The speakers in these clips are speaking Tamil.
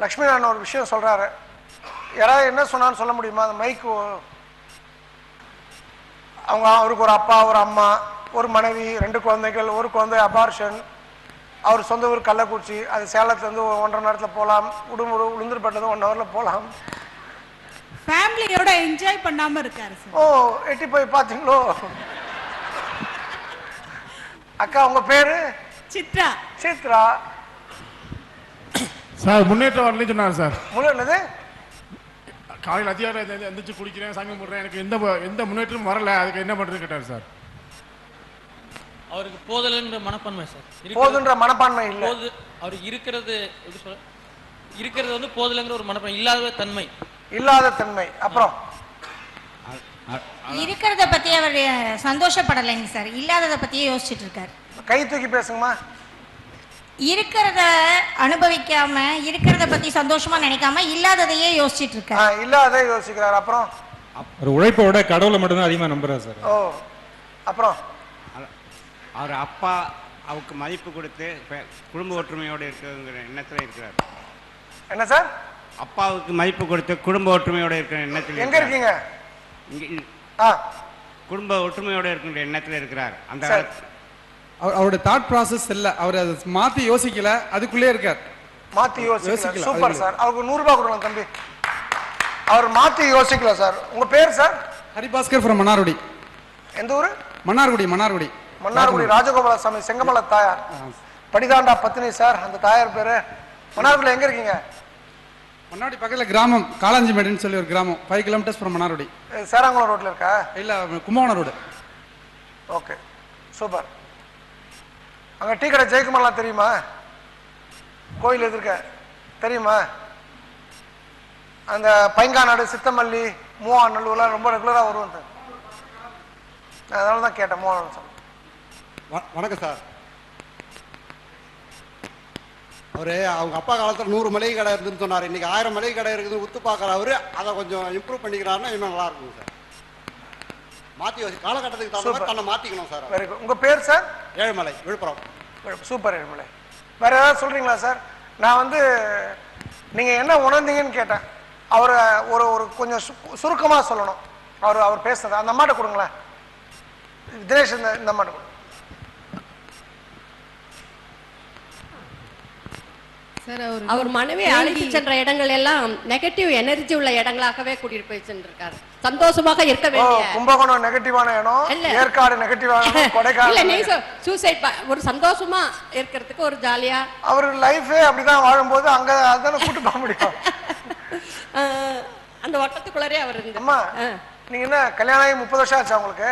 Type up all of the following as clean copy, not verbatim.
லக்ஷ்மி நாராயணன் ஒரு விஷயம் சொல்றாரு. யாராவது என்ன சொன்னான்னு சொல்ல முடியுமா? அந்த மைக்கு அவருக்கு ஒரு அப்பா, ஒரு அம்மா, ஒரு மனைவி, 2 குழந்தைகள், ஒரு குழந்தை அபார்ஷன், அவர் சொந்த ஊர் கள்ளக்குறிச்சி, அது சேலத்துலேருந்து 1.5 மணி நேரத்தில் போகலாம், உளுந்தூர்பேட்டிலேருந்து 1 ஹவரில் போகலாம். ஃபேமிலியோட என்ஜாய் பண்ணாம இருக்காரு சார். ஓ, எட்டி போய் பார்த்தீங்களோ? அக்கா உங்க பேரு? சித்ரா. சித்ரா சார் முன்னேற்றம் வரலன்னு சொன்னார் சார். என்னது? காலையில் அதிகாரம் எந்திரிச்சு குளிக்கிறேன், சாமி கும்பிட்றேன், எனக்கு எந்த முன்னேற்றமும் வரல, அதுக்கு என்ன பண்ணுறது கேட்டார் சார். அவருக்கு போதல்ன்ற மனப்பான்மை சார். போதுன்ற மனப்பான்மை இல்லை. அவருக்கு இருக்கிறது வந்து போதலைங்கிற ஒரு மனப்பான்மை, இல்லாத தன்மை. அப்புறம் இருக்கிறத பத்தி அவர் சந்தோஷப்படலைங்க சார், இல்லாததை பத்தியே யோசிச்சுட்டு இருக்காரு. கை தூக்கி பேசுங்கம்மா. இருக்கிறத அனுபவிக்காம, இருக்கிறத பத்தி சந்தோஷமா நினைக்காம இல்லாததையே யோசிச்சுட்டு இருக்காரு. இல்லாததை யோசிக்கிறார். அப்புறம் ஒரு உழைப்போட கடவுளை மட்டும்தான் அதிகமாக நம்புறாரு சார். ஓ, அப்புறம் அவர் அப்பா அவருக்கு மதிப்பு கொடுத்து குடும்ப ஒற்றுமையோடு இருக்கிற எண்ணத்தில் இருக்கிறார். என்ன சார்? அப்பாவுக்கு மதிப்பு கொடுத்து குடும்ப ஒற்றுமையோடு இருக்கிற எண்ணத்தில். எங்க இருக்கீங்க? குடும்ப ஒற்றுமையோடு இருக்கின்ற எண்ணத்தில் இருக்கிறார். அந்த அவருடைய தாட் ப்ராசஸ் இல்ல, அவர் அதை மாத்தி யோசிக்கல, அதுக்குள்ளே இருக்கார். மாத்தி யோசிக்கல. Super sir. அவருக்கு 100 ரூபாய் கொடுக்கலாம் தம்பி. அவர் மாத்தி யோசிக்கல சார். உங்க பேர் சார்? ஹரிபாஸ்கர் ஃப்ரம் மன்னார்குடி. எந்த ஊரு? மன்னார்குடி. ராஜகோபால சாமி செங்கமல தாயார், படிதாண்டா பத்தினி சார். அந்த தாயார் பேரு. மன்னார்குடியில் எங்க இருக்கீங்க? மன்னார்குடி பக்கத்துல கிராமம் காலாஞ்சிமேடுன்னு சொல்லி ஒரு கிராமம், 5 கிலோமீட்டர்ஸ் ஃப்ரம் மன்னார்குடி. சேராங்குளம் ரோட்ல இருக்கா? இல்ல, கும்பகோணம் ரோடு. Okay, super. அங்க டீ கடை ஜெயக்குமார்லாம் தெரியுமா? கோயில் எதிர்க்க தெரியுமா? அந்த பைங்காநாடு, சித்தமல்லி, மூவாநல்லூர்லாம் ரொம்ப ரெகுலரா வருவோம். அதனால தான் கேட்டேன். மூவாநல்லூர். வணக்கம் சார். அவரு அவங்க அப்பா காலத்தில் 100 மளிகை கடை இருந்துன்னு சொன்னார். இன்னைக்கு 1000 மளிகை கடை இருக்குது உத்து பார்க்குற அவரு. அதை கொஞ்சம் இம்ப்ரூவ் பண்ணிக்கிறாருன்னா இன்னும் நல்லா இருக்குங்க சார். மாற்றி காலகட்டத்துக்கு தகுந்த மாதிரி தன்னை மாற்றிக்கணும் சார். Very good. உங்கள் பேர் சார்? ஏழுமலை, விழுப்புரம். சூப்பர் ஏழுமலை. வேற ஏதாவது சொல்றீங்களா சார்? நான் வந்து நீங்க என்ன உணர்ந்தீங்கன்னு கேட்டேன். அவர் ஒரு கொஞ்சம் சுருக்கமாக சொல்லணும். அவர் பேசுனது அந்த அம்மாட்ட கொடுங்களேன். தினேஷ் இந்த அம்மாட்ட கொடுங்க. அவர் மனைவி அழைத்து சென்ற இடங்கள் எல்லாம் நெகட்டிவ் எனர்ஜி உள்ள இடங்களாகவே கூட்டிட்டு போய் சென்றிருக்காரு. சந்தோஷமாக இருக்க வேண்டிய கும்பகோணம் நெகட்டிவான இடம், ஏற்காடு நெகட்டிவான, கொடைக்கானல் இல்ல, சூசைட் ஒரு சந்தோஷமா இருக்கிறதுக்கு ஒரு ஜாலியா அவர் லைஃபே அப்படிதான் வாழும்போது அங்க அதான கூட்டு போக முடியும். அந்த வட்டத்துக்குள்ளரே அவர் இருந்தார். அம்மா, நீங்க என்ன கல்யாணம் ஆகி 30 வருஷம் ஆச்சு உங்களுக்கு?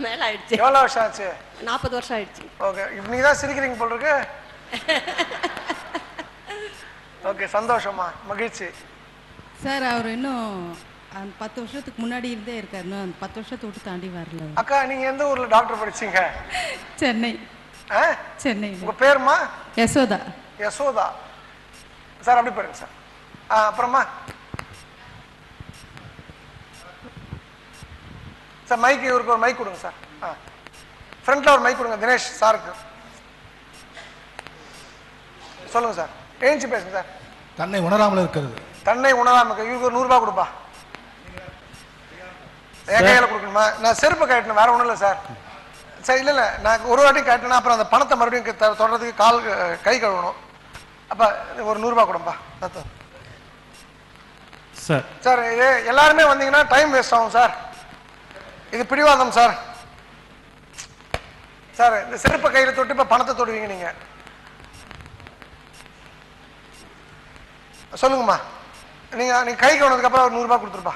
மேல ஆயிடுச்சு. எவ்வளவு வருஷம் ஆச்சு? 40 வருஷம் ஆயிடுச்சு. ஓகே, நீங்க தான் சிரிக்கிறீங்க போல இருக்கு. ஓகே, சந்தோஷமா, மகிழ்ச்சி சார். அவர் இன்னும் 10 வருஷத்துக்கு முன்னாடி இருந்தே இருக்காரு. இன்னும் 10 வருஷத்தை விட்டு தாண்டி வரல. அக்கா, நீங்க எந்த ஊர்ல டாக்டர் படிச்சீங்க? சென்னை. சென்னை. உங்க பேருமா? யசோதா. யசோதா சார். அப்படி பாருங்க சார். அப்புறமா சார் மைக், இவருக்கு ஒரு மைக் கொடுங்க சார். ஃப்ரண்ட்ல ஒரு மைக் கொடுங்க தினேஷ் சாருக்கு. சொல்லுங்க சார். ஏஞ்சி பேசுங்க சார். தன்னை உணராமல் இருக்கிறது. தன்னை உணராமல் இருக்க. இவருக்கு ஒரு 100 ரூபாய் கொடுப்பா. என் கையில கொடுக்கணுமா? நான் செருப்பு கட்டணும், வேற ஒன்றும் இல்லை சார். சரி, இல்லை நான் ஒரு வாட்டி கட்டினா அப்புறம் அந்த பணத்தை மறுபடியும் தொடர்றதுக்கு கை கழுவணும். அப்போ ஒரு 100 ரூபாய் கொடுப்பா சார். சார், இது எல்லாருமே வந்தீங்கன்னா டைம் வேஸ்ட் ஆகும் சார். இது பிடிவாதம் சார். சார், இந்த செருப்பை கையில் தொட்டு இப்போ பணத்தை தொடுவீங்க நீங்க. சொல்லுங்கம்மா. நீங்க கை கவனதுக்கு அப்புறம் ஒரு 100 ரூபாய் கொடுத்துருப்பா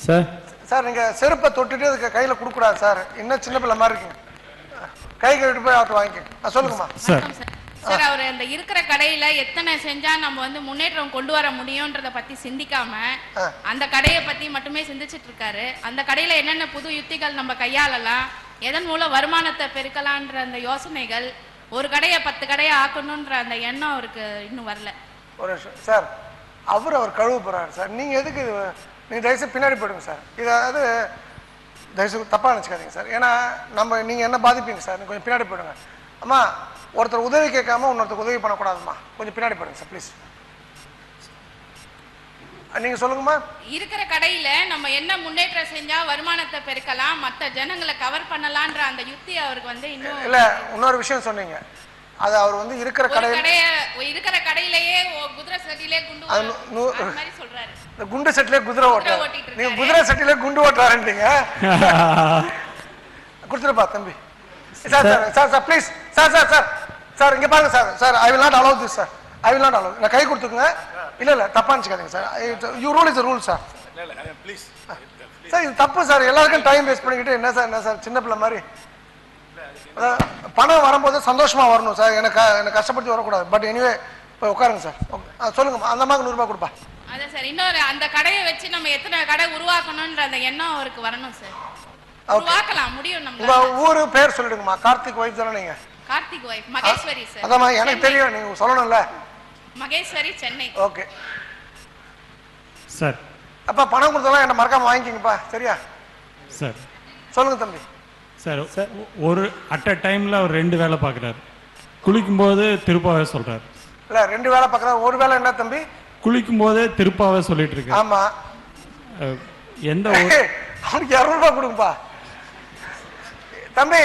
சார். சார், நீங்க செருப்பை தொட்டுட்டு அதுக்கு கையில கொடுக்க கூடாது சார். இன்னும் சின்ன பிள்ளை மாதிரி இருக்கீங்க. கை கழுவிட்டு போய் அவர்கிட்ட வாங்கிக்க. சொல்லுங்கம்மா. சார், அவர் அந்த இருக்கிற கடையில எத்தனை செஞ்சா நம்ம வந்து முன்னேற்றம் கொண்டு வர முடியும்ன்றத பத்தி சிந்திக்காம அந்த கடையை பத்தி மட்டுமே சிந்திச்சிட்டு இருக்காரு. அந்த கடையில என்னென்ன புது யுக்திகள் நம்ம கையாளலாம், எதன் மூலம் வருமானத்தை பெருக்கலான்ற அந்த யோசனைகள், ஒரு கடையை 10 கடையை ஆக்கணும்ன்ற அந்த எண்ணம் அவருக்கு இன்னும் வரல. ஒரு சார், அவர் கழுவு போறாரு சார். நீங்க எதுக்கு நீங்க தயவுசெய்து பின்னாடி போயிடுங்க சார். இதாவது தயவுசெய்து தப்பா நினைச்சுக்காதீங்க சார். ஏன்னா நீங்க என்ன பாதிப்பீங்க சார். கொஞ்சம் பின்னாடி போயிடுங்க. அம்மா, ஒருத்தர் உதவி கேட்காம இன்னொருத்தருக்கு உதவி பண்ணக்கூடாதுமா. கொஞ்சம் பின்னாடி போயிடுங்க சார் ப்ளீஸ். நீங்க சொல்லுங்கம்மா. இருக்கிற கடையில நம்ம என்ன முன்னேற்றம் செஞ்சா வருமானத்தை பெருக்கலாம், மத்த ஜனங்களை கவர் பண்ணலாம்ன்ற அந்த யுக்தி அவருக்கு வந்து இன்னும் இல்ல. இன்னொரு விஷயம் சொன்னீங்க, அது அவர் வந்து இருக்கிற இருக்கிற கடையிலேயே குதிரை சட்டிலே குண்டு மாதிரி சொல்றாரு. இந்த குண்டு சட்டிலே குதிரை ஓட்டுறாரு. நீங்க குதிரை சட்டிலே குண்டு ஓட்டுறாருன்றீங்க. கொடுத்துருப்பா தம்பி. Sir sir sir sir please sir sir sir sir இங்க பாருங்க sir. Sir I will not allow this sir. I will not allow. நான் கை கொடுத்துக்குங்க. இல்ல இல்ல தப்பா நினைச்சுக்காதீங்க sir. You rule is rule sir. Please sir இது தப்பு சார். எல்லாருக்கும் டைம் வேஸ்ட் பண்ணிக்கிட்டு என்ன சார் சின்ன பிள்ளை மாதிரி. பணம் வரும்போது சந்தோஷமா வரணும் சார். எனக்கு கஷ்டப்படுத்தி வரக்கூடாது. பட் எனிவே இப்போ உட்காருங்க சார். சொல்லுங்கம்மா. அந்த அம்மாவுக்கு 100 ரூபாய் கொடுப்பா. அதான் சார், இன்னொரு அந்த கடையை வச்சு நம்ம எத்தனை கடை உருவாக்கணும்ன்ற அந்த எண்ணம் அவருக்கு வரணும் சார். உருவாக்கலாம் முடியும். நம்ம உங்க ஊரு பேர் சொல்லிடுங்கம்மா. கார்த்திக் வைஃப் தானே நீங்க? Karthik wife Maheswari sir. அதாம்மா எனக்கு தெரியும், நீங்க சொல்லணும்ல. மகேஸ்வரி, சென்னை. Okay sir. அப்பா பணம் கொடுத்தலாம் என்ன மறக்காம வாங்கிக்கிங்கப்பா. சரியா சார்? சொல்லுங்க தம்பி. சார் ஒரு அட் அ டைம்ல அவர் 2 வேலை பார்க்குறாரு. குளிக்கும்போது திருப்பாவே சொல்றாரு. இல்ல 2 வேலை பார்க்குறாரு. ஒரு வேலை என்ன தம்பி? குளிக்கும்போது திருப்பாவே சொல்லிட்டு இருக்காரு. ஆமா. எந்த அவனுக்கு 200 ரூபாய் கொடுங்கப்பா தம்பி.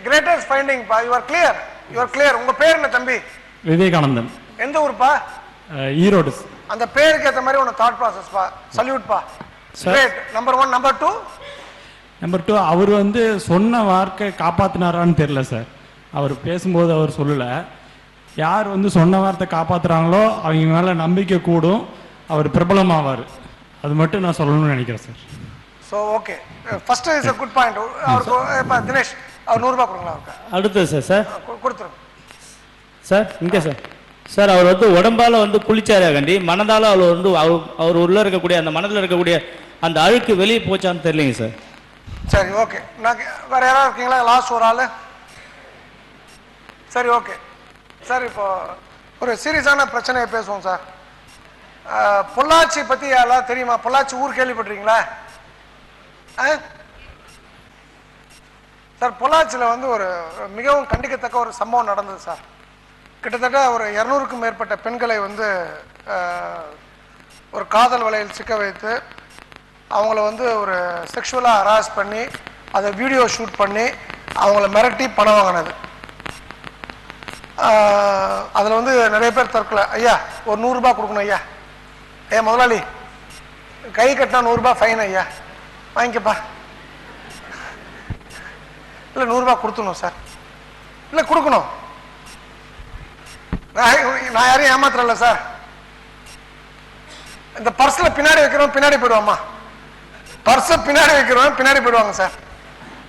கிரேட்டஸ்ட் ஃபைண்டிங்ப்பா. You are clear. உங்க பேர் என்ன தம்பி? விவேகானந்தன். எந்த ஊர்ப்பா? ஈரோடு. அந்த பேருக்கு ஏற்ற மாதிரி உன தாட் ப்ராசஸ் பா. சல்யூட்ப்பா. கிரேட். நம்பர் 1. நம்பர் 2 அவர் வந்து சொன்ன வார்த்தை காப்பாத்தினாரான்னு தெரியல சார். அவர் பேசும்போது அவர் சொல்லல. யார் வந்து சொன்ன வார்த்தை காப்பாத்துறாங்களோ அவங்க மேல நம்பிக்கை கூடும், அவர் பிரபலமாவார். அது மட்டும் நான் சொல்லணும்னு நினைக்கிறேன் sir. So okay, first is a good point. அவருக்கு தினேஷ் அவர் 100 ரூபாய் கொடுங்களா அவருக்கு? அடுத்தது சார். சார் கொடுத்துருங்க சார். இங்கே சார். சார் அவர் வந்து உடம்பால வந்து குளிச்சாரே கண்டி, மனதால அவர் வந்து அவர் உள்ள இருக்கக்கூடிய அந்த மனதில் இருக்கக்கூடிய அந்த அழுக்கு வெளியே போச்சான்னு தெரியலைங்க சார். சரி ஓகே. நான் வேற யாராவது இருக்கீங்களா? லாஸ்ட் ஒரு ஆள். சரி ஓகே சார். இப்போ ஒரு சீரியஸான பிரச்சனையை பேசுவோம் சார். பொள்ளாச்சி பத்தி யாரெல்லாம் தெரியுமா? பொள்ளாச்சி ஊர் கேள்விப்பட்டிருக்கீங்களா சார்? பொள்ளாச்சியில் வந்து ஒரு மிகவும் கண்டிக்கத்தக்க ஒரு சம்பவம் நடந்தது சார். கிட்டத்தட்ட ஒரு 200க்கும் மேற்பட்ட பெண்களை வந்து ஒரு காதல் வலையில் சிக்க வைத்து அவங்கள வந்து ஒரு செக்ஷுவலாக ஹராஸ் பண்ணி அதை வீடியோ ஷூட் பண்ணி அவங்கள மிரட்டி பணம் வாங்கினது. அதில் வந்து நிறைய பேர் தற்கொலை. ஐயா ஒரு 100 ரூபாய் கொடுக்கணும் ஐயா. முதலாளி கை கட்டினா 100 ரூபாய் ஃபைன் ஐயா. வாங்கிக்கப்பா. இல்லை 100 ரூபாய் கொடுத்துணும் சார். இல்லை கொடுக்கணும். நான் யாரையும் ஏமாத்துறல சார். இந்த பர்ஸ்ல பின்னாடி வைக்கிறோம், பின்னாடி போயிடுவாமா. பர்ஸை பின்னாடி வைக்கிறோம், பின்னாடி போயிடுவாங்க சார்.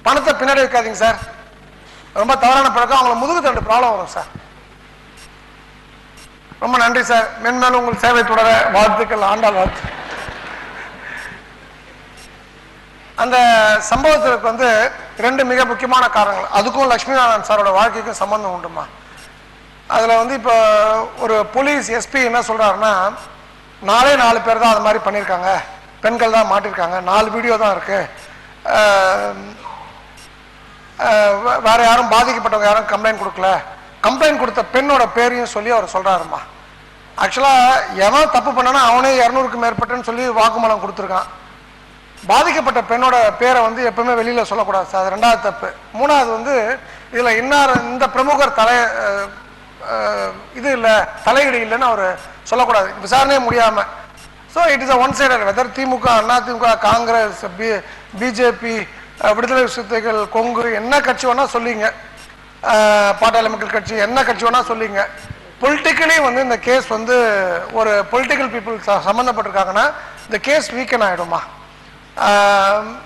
பணத்தை பின்னாடி வைக்காதீங்க சார். ரொம்ப தவறான பழக்கம். அவங்களுக்கு முதுகு தண்டு ப்ராப்ளம் வரும் சார். ரொம்ப நன்றி சார். மென்மேலும் உங்கள் சேவை தொடர வாழ்த்துக்கள். ஆண்டாள் வாழ்த்து. அந்த சம்பவத்திற்கு வந்து 2 மிக முக்கியமான காரணங்கள். அதுக்கும் லட்சுமி நாராயணன் சாரோட வாழ்க்கைக்கும் சம்பந்தம் உண்டுமா. அதில் வந்து இப்போ ஒரு போலீஸ் எஸ்பி என்ன சொல்கிறாருன்னா, 4 பேர் தான் அது மாதிரி பண்ணியிருக்காங்க, பெண்கள் தான் மாட்டிருக்காங்க, 4 வீடியோ தான் இருக்குது, வேறு யாரும் பாதிக்கப்பட்டவங்க யாரும் கம்ப்ளைண்ட் கொடுக்கல, கம்ப்ளைண்ட் கொடுத்த பெண்ணோட பேரையும் சொல்லி அவர் சொல்கிறாருமா. ஆக்சுவலாக எவன் தப்பு பண்ணனா அவனே 200க்கும் மேற்பட்டன்னு சொல்லி வாக்குமூலம் கொடுத்துருக்கான். பாதிக்கப்பட்ட பெண்ணோட பேரை வந்து எப்பவுமே வெளியில் சொல்லக்கூடாது சார். அது 2வது தப்பு. 3வது வந்து இதில் இந்த பிரமுகர் இது இல்லை, தலையீடு இல்லைன்னு அவர் சொல்லக்கூடாது, விசாரணையே முடியாமல். So it is a one sided. Whether DMK, AIADMK, Congress, BJP, Viduthalai Chiruthaigal, Kongu, என்ன கட்சி வேணா சொல்லிங்க, பாட்டாளி மக்கள் கட்சி, என்ன கட்சி வேணா சொல்லிங்க, பொலிட்டிக்கலி வந்து இந்த கேஸ் வந்து ஒரு பொலிட்டிக்கல் பீப்புள் சம்மந்தப்பட்டிருக்காங்கன்னா இந்த கேஸ் வீக்கன் ஆகிடுமா.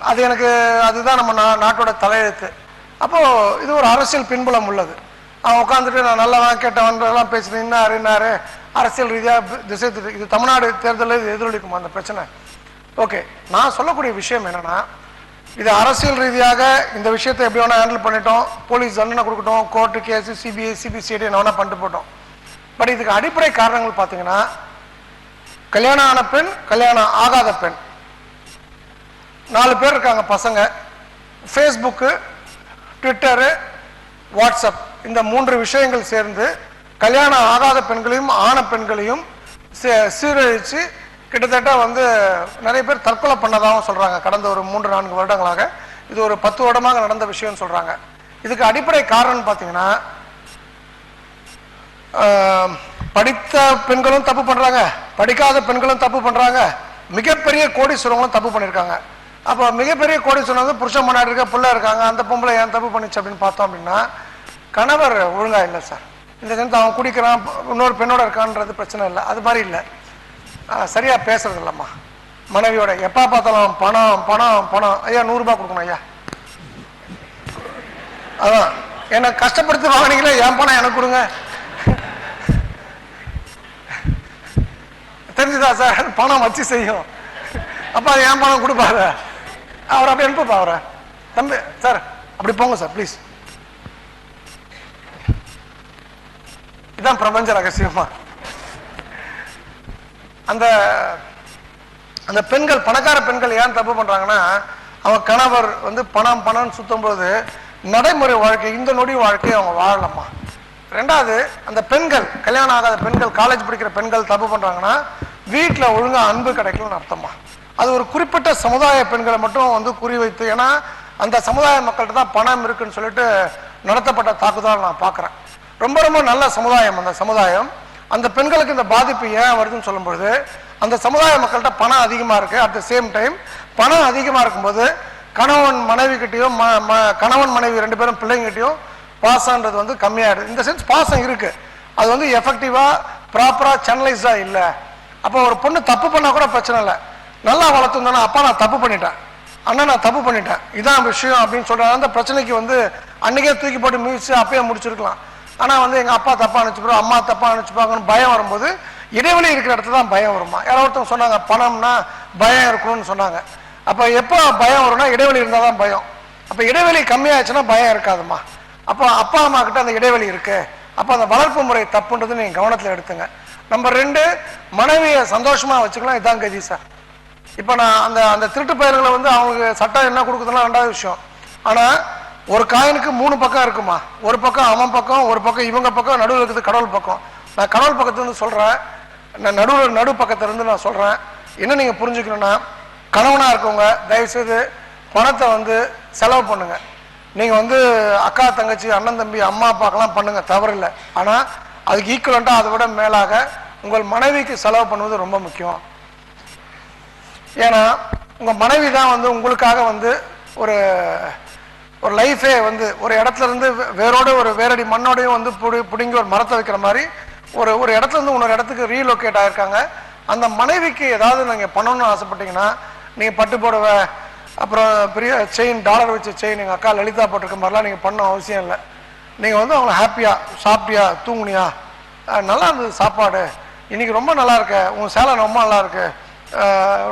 அது எனக்கு அதுதான் நம்ம நாட்டோட தலையெழுத்து. அப்போது இது ஒரு அரசியல் பின்புலம் உள்ளது. அவன் உட்காந்துட்டு நான் நல்லவன் கேட்டவன்றெல்லாம் பேசுகிறேன், இன்னாரு அரசியல் ரீதியாக திசை இது தமிழ்நாடு தேர்தலில் இது எதிரொலிக்குமா அந்த பிரச்சனை? ஓகே, நான் சொல்லக்கூடிய விஷயம் என்னென்னா, இது அரசியல் ரீதியாக இந்த விஷயத்தை எப்படி வேணால் ஹேண்டில் பண்ணிட்டோம், போலீஸ் தண்டனை கொடுக்கட்டும், கோர்ட்டு கேஸு, சிபிஐ சிபிசிஐடி என்ன வேணால் பண்ணிட்டு போட்டோம். பட் இதுக்கு அடிப்படை காரணங்கள் பார்த்தீங்கன்னா, கல்யாணம் ஆன பெண், கல்யாணம் ஆகாத பெண், 4 பேர் இருக்காங்க பசங்க, ஃபேஸ்புக்கு, ட்விட்டரு, வாட்ஸ்அப், இந்த 3 விஷயங்கள் சேர்ந்து கல்யாணம் ஆகாத பெண்களையும் ஆன பெண்களையும் சீரழித்து கிட்டத்தட்ட வந்து நிறைய பேர் தற்கொலை பண்ணதாகவும் சொல்கிறாங்க. கடந்த ஒரு 3-4 வருடங்களாக இது ஒரு 10 வருடமாக நடந்த விஷயம்னு சொல்கிறாங்க. இதுக்கு அடிப்படை காரணம் பார்த்தீங்கன்னா, படித்த பெண்களும் தப்பு பண்ணுறாங்க, படிக்காத பெண்களும் தப்பு பண்ணுறாங்க, மிகப்பெரிய கோடீஸ்வரங்களும் தப்பு பண்ணியிருக்காங்க. அப்போ மிகப்பெரிய கோடீஸ்வரன் வந்து புருஷன் முன்னாடி இருக்க பிள்ளை இருக்காங்க, அந்த பொம்பளை ஏன் தப்பு பண்ணிச்சு அப்படின்னு பார்த்தோம் அப்படின்னா, கணவர் ஒழுங்காக இல்லை சார். இந்த சென்ஸ் அவன் குடிக்கிறான், இன்னொரு பெண்ணோட இருக்கான்றது பிரச்சனை இல்லை, அது மாதிரி இல்லை. சரியா பேசுறது இல்லைம்மா மனைவியோட. எப்போ பார்த்தாலும் பணம் பணம் பணம். ஐயா 100 ரூபாய் கொடுக்கணும் ஐயா. அதான் என்னை கஷ்டப்படுத்தி வாங்கினீங்களே, என் பணம் எனக்கு கொடுங்க. தெரிஞ்சுதா சார்? பணம் வச்சு செய்யும். அப்போ அது என் பணம் கொடுப்பாரு. அவர் அப்படி அனுப்புப்பா அவரை. தம்பி சார் அப்படி போங்க சார் ப்ளீஸ். இதுதான் பிரபஞ்ச ரகசியமா. அந்த அந்த பெண்கள், பணக்கார பெண்கள் ஏன் தப்பு பண்றாங்கன்னா, அவன் கணவர் வந்து பணம் பணம் சுத்தும் போது நடைமுறை வாழ்க்கை, இந்த நொடி வாழ்க்கையை அவங்க வாழலாமா. ரெண்டாவது, அந்த பெண்கள், கல்யாணம் ஆகாத பெண்கள், காலேஜ் படிக்கிற பெண்கள் தப்பு பண்றாங்கன்னா, வீட்டில் ஒழுங்கா அன்பு கிடைக்கலன்னு அர்த்தமா. அது ஒரு குறிப்பிட்ட சமுதாய பெண்களை மட்டும் வந்து குறிவைத்து, ஏன்னா அந்த சமுதாய மக்கள்கிட்ட தான் பணம் இருக்குன்னு சொல்லிட்டு நடத்தப்பட்ட தாக்குதல் நான் பார்க்குறேன். ரொம்ப ரொம்ப நல்ல சமுதாயம் அந்த சமுதாயம். அந்த பெண்களுக்கு இந்த பாதிப்பு ஏன் வருதுன்னு சொல்லும்போது, அந்த சமுதாய மக்கள்கிட்ட பணம் அதிகமாக இருக்கு. அட் த சேம் டைம் பணம் அதிகமாக இருக்கும்போது கணவன் மனைவி கிட்டையும் கணவன் மனைவி 2 பேரும் பிள்ளைங்கிட்டையும் பாசம்ன்றது வந்து கம்மியாயிடுது. இந்த சென்ஸ் பாசம் இருக்கு, அது வந்து எஃபெக்டிவா ப்ராப்பரா சேனலைஸா இல்லை. அப்போ ஒரு பொண்ணு தப்பு பண்ணா கூட பிரச்சனை இல்லை, நல்லா வளர்த்துருந்தானா, அப்பா நான் தப்பு பண்ணிட்டேன், அண்ணா நான் தப்பு பண்ணிட்டேன், இதான் விஷயம் அப்படின்னு சொல்றாங்க. அந்த பிரச்சனைக்கு வந்து அன்னைக்கே தூக்கி போட்டு மிதிச்சு அப்பயே முடிச்சிருக்கலாம். ஆனா வந்து எங்க அப்பா தப்பா நினைச்சுப்போம், அம்மா தப்பா நினைச்சுப்பாங்கன்னு பயம் வரும்போது, இடைவெளி இருக்கிற இடத்துல தான் பயம் வருமா. யாரோ ஒருத்தவங்க சொன்னாங்க பணம்னா பயம் இருக்கணும்னு சொன்னாங்க. அப்ப எப்போ பயம் வரும்னா, இடைவெளி இருந்தால் தான் பயம். அப்ப இடைவெளி கம்மியாச்சுன்னா பயம் இருக்காதுமா. அப்போ அப்பா அம்மா கிட்ட அந்த இடைவெளி இருக்கு. அப்போ அந்த வளர்ப்பு முறை தப்புன்றது நீங்க கவனத்தில் எடுத்துங்க. நம்பர் 2, மனைவியை சந்தோஷமா வச்சுக்கலாம், இதான் கதி சார். இப்போ நான் அந்த அந்த திருட்டு பயிர்களை வந்து அவங்களுக்கு சட்டம் என்ன கொடுக்குதுன்னா 2வது விஷயம். ஆனா ஒரு காயினுக்கு 3 பக்கம் இருக்குமா. ஒரு பக்கம் அவன் பக்கம், ஒரு பக்கம் இவங்க பக்கம், நடுவில் இருக்குது கடவுள் பக்கம். நான் கடவுள் பக்கத்துலேருந்து சொல்றேன், நான் நடு பக்கத்திலிருந்து நான் சொல்றேன். என்ன நீங்க புரிஞ்சுக்கணும்னா, கணவனா இருக்கவங்க தயவுசெய்து பணத்தை வந்து செலவு பண்ணுங்க. நீங்க வந்து அக்கா தங்கச்சி அண்ணன் தம்பி அம்மா அப்பாக்கெல்லாம் பண்ணுங்க, தவறு இல்லை. ஆனா அதுக்கு ஈக்குவலண்டா அதை விட மேலாக உங்கள் மனைவிக்கு செலவு பண்ணுவது ரொம்ப முக்கியம். ஏன்னா உங்க மனைவி தான் வந்து உங்களுக்காக வந்து ஒரு ஒரு லைஃபே வந்து ஒரு இடத்துல இருந்து வேரோட ஒரு வேரடி மண்ணோடையும் வந்து பிடுங்கி ஒரு மரத்தை வைக்கிற மாதிரி ஒரு இடத்துல இருந்து இன்னொரு இடத்துக்கு ரீலோகேட் ஆயிருக்காங்க. அந்த மனைவிக்கு ஏதாவது நீங்க பண்ணணும்னு ஆசைப்பட்டீங்கன்னா, நீங்க பட்டு போடுவ, அப்புறம் பெரிய செயின், டாலர் வச்ச செயின் எங்கள் அக்கா லலிதா போட்டிருக்க மாதிரிலாம் நீங்கள் பண்ண அவசியம் இல்லை. நீங்கள் வந்து அவங்கள ஹாப்பியாக சாப்பிட்டியா, தூங்குனியா, நல்லா இருந்தது சாப்பாடு, இன்னைக்கு ரொம்ப நல்லா இருக்க, உங்கள் சேலை ரொம்ப நல்லா இருக்கு,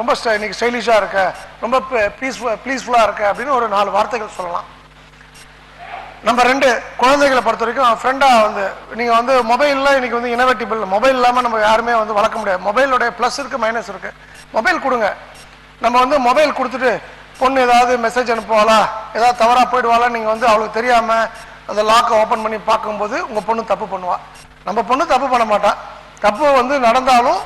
ரொம்ப இன்னைக்கு ஸ்டைலிஷாக இருக்க, ரொம்ப ப்ளீஸ்ஃபுல்லாக இருக்க அப்படின்னு ஒரு 4 வார்த்தைகள் சொல்லலாம். நம்பர் 2, குழந்தைகளை பொறுத்த வரைக்கும் ஃப்ரெண்டாக வந்து நீங்கள் வந்து மொபைலில் இன்னைக்கு வந்து இனோவேட்டிபிள், மொபைல் இல்லாமல் நம்ம யாருமே வந்து வளர்க்க முடியாது. மொபைலோடைய ப்ளஸ் இருக்குது, மைனஸ் இருக்குது. மொபைல் கொடுங்க. நம்ம வந்து மொபைல் கொடுத்துட்டு பொண்ணு ஏதாவது மெசேஜ் அனுப்புவாளா, ஏதாவது தவறாக போயிடுவாளா, நீங்கள் வந்து அவளுக்கு தெரியாமல் அந்த லாக்கை ஓப்பன் பண்ணி பார்க்கும்போது உங்கள் பொண்ணு தப்பு பண்ணுவா. நம்ம பொண்ணு தப்பு பண்ண மாட்டான். தப்பு வந்து நடந்தாலும்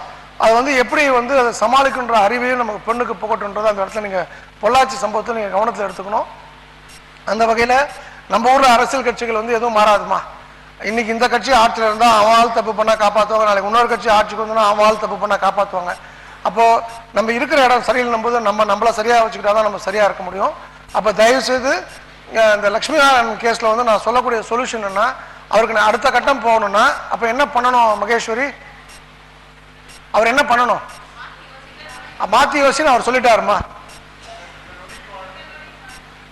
அது வந்து எப்படி வந்து அதை சமாளிக்கின்ற அறிவையும் நமக்கு பெண்ணுக்கு புகட்டுன்றது அந்த இடத்துல நீங்கள் பொள்ளாச்சி சம்பவத்தை நீங்கள் கவனத்தில் எடுத்துக்கணும். அந்த வகையில் நம்ம ஊரில் அரசியல் கட்சிகள் வந்து எதுவும் மாறாதுமா. இன்னைக்கு இந்த கட்சி ஆட்சியில் இருந்தால் அவன் ஆள் தப்பு பண்ணால் காப்பாற்றுவாங்க, நாளைக்கு இன்னொரு கட்சி ஆட்சிக்கு வந்தோன்னா அவன் ஆள் தப்பு பண்ணால் காப்பாற்றுவாங்க. அப்போ நம்ம இருக்கிற இடம் சரியில்லைன்னும் போது நம்மளை சரியா வச்சுக்கிட்டா தான் நம்ம சரியா இருக்க முடியும். அப்போ தயவு செய்து இந்த லட்சுமி நாராயணன் கேஸ்ல வந்து நான் சொல்லக்கூடிய சொல்யூஷன் என்ன, அவருக்கு நான் அடுத்த கட்டம் போகணும்னா அப்ப என்ன பண்ணணும் மகேஸ்வரி, அவர் என்ன பண்ணணும், மாத்தி யோசின்னு அவர் சொல்லிட்டாருமா.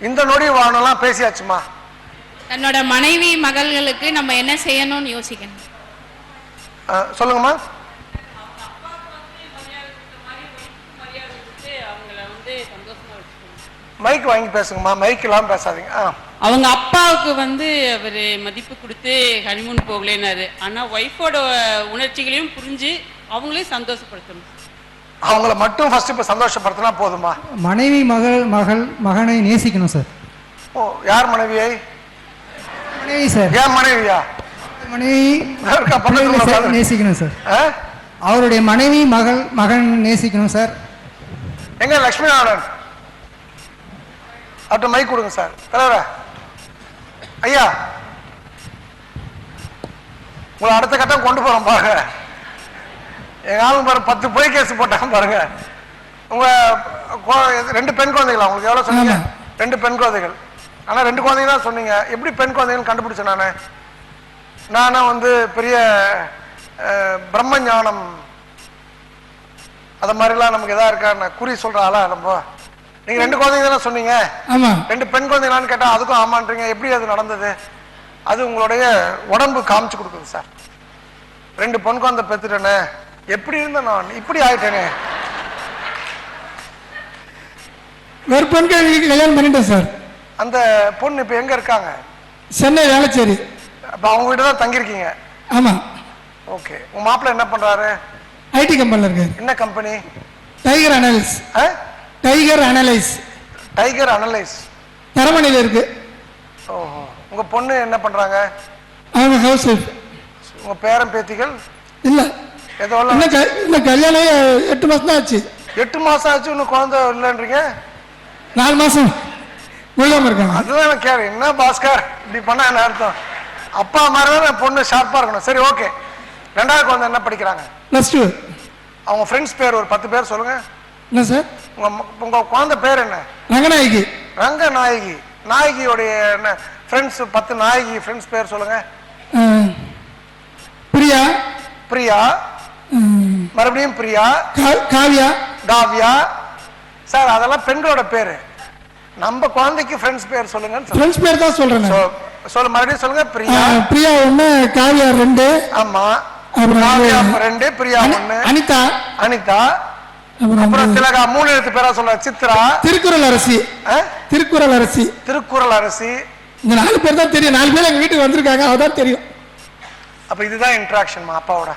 இந்த நொடி வாழலாம் பேசியாச்சுமா. தன்னோட மனைவி மகள்களுக்கு நம்ம என்ன செய்யணும்னு யோசிக்கணும். சொல்லுங்கம்மா. மைக் வாங்கி பேசுங்கம்மா, மைக் இல்லாம பேசாதீங்க. அவங்க அப்பாவுக்கு வந்து அவர் மதிப்பு கொடுத்து ஹனிமூன் போகலனாரு. ஆனா ஒய்ஃபோட உணர்ச்சிகளையும் புரிஞ்சு அவங்களையும் சந்தோஷப்படுத்தணும். அவங்கள மட்டும் ஃபர்ஸ்ட் இப்ப சந்தோஷப்படுத்தினா போதுமா? மனைவி மகனை நேசிக்கணும் சார். ஓ, யார் மனைவியை? மனைவி சார். ஏன் மனைவியா? மனைவி நேசிக்கணும் சார். அவருடைய மனைவி மகன் நேசிக்கணும் சார். எங்க லட்சுமி நாராயணன் அவர்கிட்ட மைக் கொடுங்க சார். தலைவர ஐயா, உங்களை அடுத்த கட்டம் கொண்டு போறோம் பாருங்க. எங்க ஆளுங்க பாருங்க 10 பொய் கேஸ் போட்டாங்க பாருங்க. உங்க 2 பெண் குழந்தைகளா? உங்களுக்கு எவ்வளவு சொன்னீங்க? 2 பெண் குழந்தைகள். ஆனா 2 குழந்தைங்க தான் சொன்னீங்க. எப்படி பெண் குழந்தைகள் கண்டுபிடிச்சேன்? நானா வந்து பெரிய பிரம்ம ஞானம் அத மாதிரிலாம் நமக்கு எதா இருக்கா? குறி சொல்ற ஆளா நம்ம? நீங்க 2 குழந்தைங்க தானே சொன்னீங்க? 2 பெண் குழந்தைங்களான்னு கேட்டா அதுக்கும் ஆமான்றீங்க. எப்படி அது நடந்தது? அது உங்களுடைய உடம்பு காமிச்சு கொடுக்குது சார். 2 பெண் குழந்தை பெத்துட்டேனே, எப்படி இருந்த நான் இப்படி ஆயிட்டேனே. ஒரு பெண் கல்யாணம் பண்ணிட்டேன் சார். அந்த பொண்ணு இப்ப எங்க இருக்காங்க? சென்னை வேளச்சேரி. அப்ப அவங்க கிட்ட தான் தங்கியிருக்கீங்க? ஆமா. ஓகே. உங்க மாப்பிள்ளை என்ன பண்றாரு? ஐடி கம்பெனில இருக்காரு. என்ன company? Tiger Analyse. Tiger Analyse தரமணியில இருக்கு. ஓஹோ. உங்க பொண்ணு என்ன பண்றாங்க? அவங்க ஹவுஸ் ஒய்ஃப். உங்க பேரன் பேத்திகள்? இல்ல. ஏதோ இல்ல, கல்யாணம் 8 மாசம் தான் ஆச்சு. 8 மாசம் ஆச்சு, இன்னும் குழந்தை இல்லைன்றீங்க? 4 மாசம் உள்ளாம இருக்காங்க. அதுதான் கேரு. என்ன பாஸ்கர் இப்படி பண்ணா என்ன அர்த்தம்? அப்பா மாதிரி பொண்ணு ஷார்ப்பா இருக்கணும். சரி, ஓகே. 2வது குழந்தை என்ன படிக்கிறாங்க? +2. அவங்க ஃப்ரெண்ட்ஸ் பேர் ஒரு 10 பேர் சொல்லுங்க. என்ன சார்? உங்க குழந்தை பேர் என்ன? ரங்கநாயகி. ரங்கநாயகி. நாயகியோடைய என்ன ஃப்ரெண்ட்ஸ்? 10 நாயகி ஃப்ரெண்ட்ஸ் பேர் சொல்லுங்க. பிரியா. பிரியா. மறுபடியும் பிரியா. காவ்யா. காவ்யா. சார் அதெல்லாம் பெண்களோட பேரு. நம்ம குழந்தைக்கு ஃப்ரெண்ட்ஸ் பேர் சொல்லுங்க. ஃப்ரெண்ட்ஸ் பேர் தான் சொல்றேன். சொல்ல மறுபடியும் சொல்லுங்க. பிரியா. பிரியா 1, காவ்யா 2. ஆமா. காவ்யா 2, பிரியா 1. அனிதா. அனிதா. அப்புறம் திலகா. 3 எழுத்து பேரா சொல்ல. சித்ரா. திருக்குறள் அரசி. திருக்குறள் அரசி. திருக்குறள் அரசி. இந்த 4 பேர் தான் தெரியும். 4 பேர் எங்க வீட்டுக்கு வந்திருக்காங்க, அதான் தெரியும். அப்ப இதுதான் இன்டராக்ஷன் அப்பாவோட.